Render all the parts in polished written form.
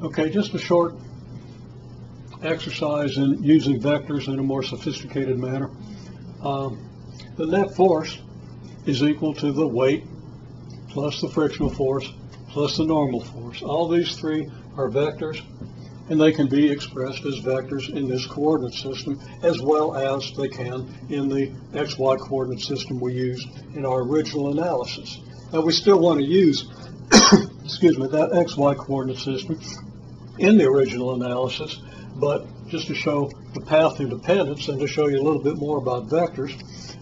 Okay, just a short exercise in using vectors in a more sophisticated manner. The net force is equal to the weight plus the frictional force plus the normal force. All these three are vectors, and they can be expressed as vectors in this coordinate system as well as they can in the XY coordinate system we used in our original analysis. Now we still want to use excuse me, that XY coordinate system in the original analysis, but just to show the path independence and to show you a little bit more about vectors,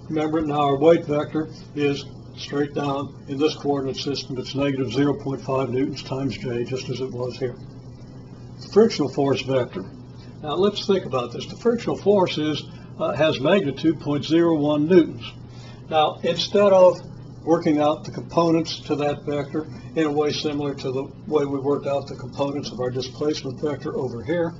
remember now our weight vector is straight down in this coordinate system. It's negative 0.5 newtons times j, just as it was here. The frictional force vector. Now let's think about this. The frictional force has magnitude 0.01 newtons. Now instead of working out the components to that vector in a way similar to the way we worked out the components of our displacement vector over here,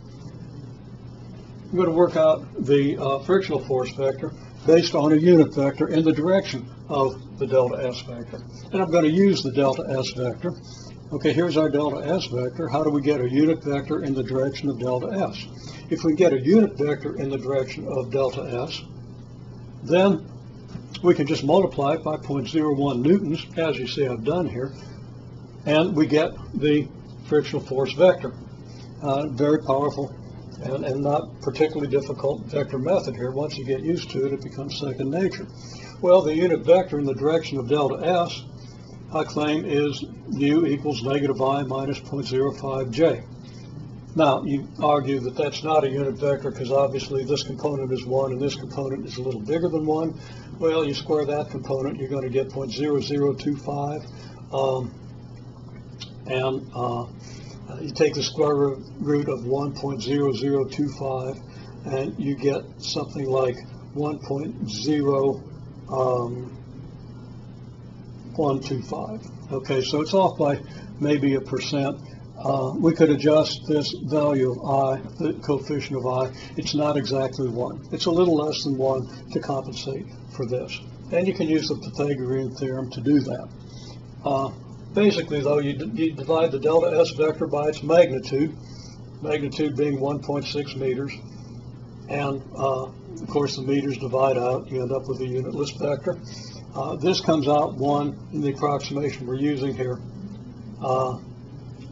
I'm going to work out the frictional force vector based on a unit vector in the direction of the delta S vector. And I'm going to use the delta S vector. Okay, here's our delta S vector. How do we get a unit vector in the direction of delta S? If we get a unit vector in the direction of delta S, then we can just multiply it by 0.01 newtons, as you see I've done here, and we get the frictional force vector. Very powerful and not particularly difficult vector method here. Once you get used to it, it becomes second nature. Well, the unit vector in the direction of delta S, I claim, is mu equals negative I minus 0.05 j. Now, you argue that that's not a unit vector because obviously this component is 1 and this component is a little bigger than 1. Well, you square that component, you're going to get 0.0025. You take the square root of 1.0025 and you get something like 1.0125. Okay, so it's off by maybe a percent. We could adjust this value of I, the coefficient of I. It's not exactly 1. It's a little less than 1 to compensate for this. And you can use the Pythagorean theorem to do that. Basically, though, you divide the delta S vector by its magnitude being 1.6 meters. And, of course, the meters divide out. You end up with a unitless vector. This comes out 1 in the approximation we're using here.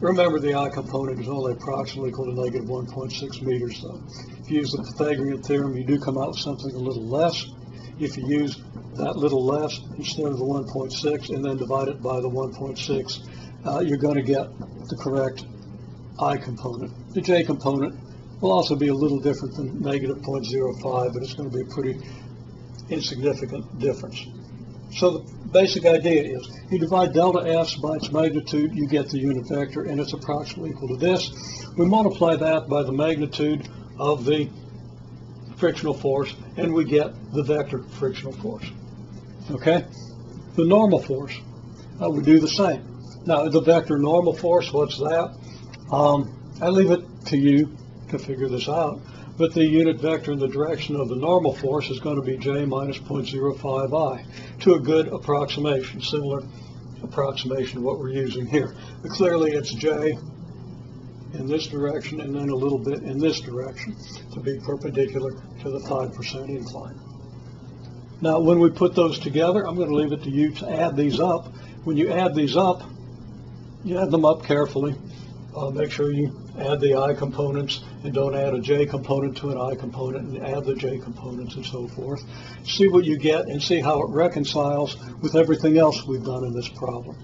Remember, the I component is only approximately equal to negative 1.6 meters, though. If you use the Pythagorean theorem, you do come out with something a little less. If you use that little less instead of the 1.6 and then divide it by the 1.6, you're going to get the correct I component. The J component will also be a little different than negative 0.05, but it's going to be a pretty insignificant difference. So the basic idea is you divide delta S by its magnitude, you get the unit vector, and it's approximately equal to this. We multiply that by the magnitude of the frictional force, and we get the vector frictional force. Okay? The normal force, we do the same. Now, the vector normal force, what's that? I leave it to you to figure this out. But the unit vector in the direction of the normal force is going to be j minus 0.05 I, to a good approximation, similar approximation to what we're using here. But clearly it's j in this direction and then a little bit in this direction to be perpendicular to the 5% incline. Now when we put those together, I'm going to leave it to you to add these up. When you add these up, you add them up carefully. Make sure you add the I components and don't add a J component to an I component and add the J components and so forth. See what you get and see how it reconciles with everything else we've done in this problem.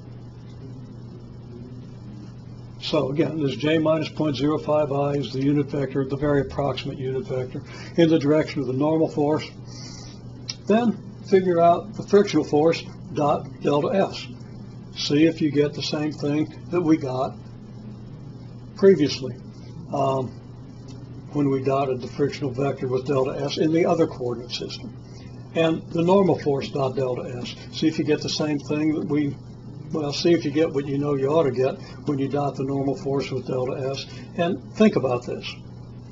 So again, this J minus 0.05 I is the unit vector, the very approximate unit vector, in the direction of the normal force. Then figure out the frictional force dot delta S. See if you get the same thing that we got previously when we dotted the frictional vector with delta S in the other coordinate system. And the normal force dot delta S. See if you get the same thing that see if you get what you know you ought to get when you dot the normal force with delta S. And think about this,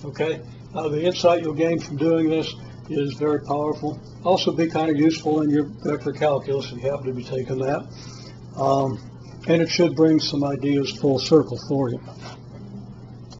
okay? The insight you'll gain from doing this is very powerful. Also be kind of useful in your vector calculus if you happen to be taking that. And it should bring some ideas full circle for you.